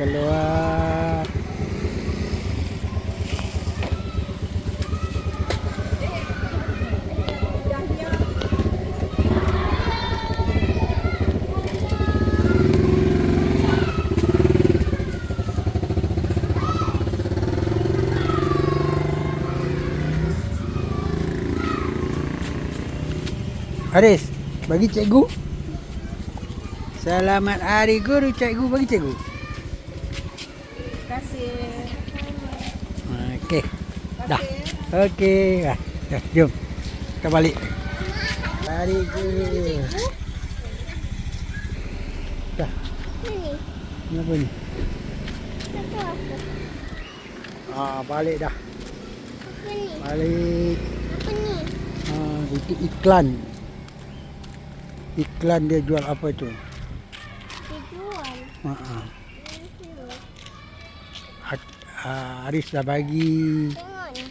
keluar. Haris, bagi cikgu. Selamat Hari Guru cikgu, bagi cikgu. Terima kasih. Okey. Dah. Okey. Dah, jom. Kita balik. Hari Guru. Dah. Ini. Apa ni? Itu apa? Balik dah. Apa ni? Balik. Apa ni? Itu iklan. Iklan dia jual apa tu? Dijual. Haris dah bagi. Tengok ni.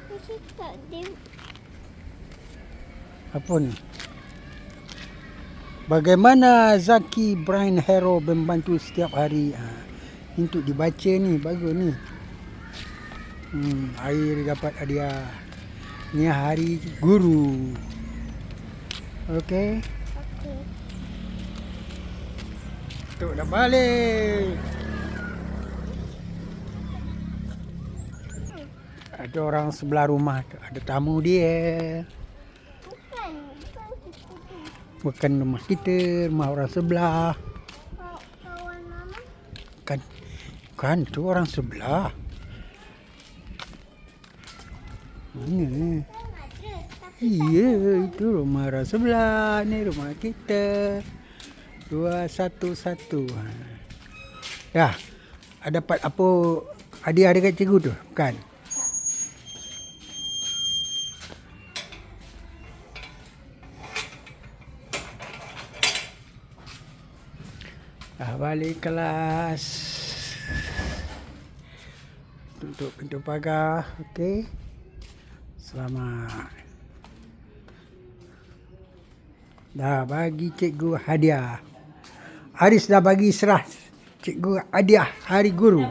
Mesti tak dia. Apa ni? Bagaimana Zaki Brian Hero membantu setiap hari. Untuk dibaca ni, bagus ni. Air dapat hadiah. Ni Hari Guru. Okey. Okey. Tu dah balik. Ada orang sebelah rumah, ada tamu dia. Bukan kita tu. Bukan rumah kita, rumah orang sebelah. Kawan mama. Kan tu orang sebelah. Mana? Iya, itu rumah orang sebelah. Ni rumah kita. 211. Ya, dapat apa hadiah dekat cikgu tu? Bukan? Dah balik kelas. Tutup pintu pagar. Okey. Selamat. Dah bagi cikgu hadiah. Haris dah bagi serah cikgu hadiah Hari Guru.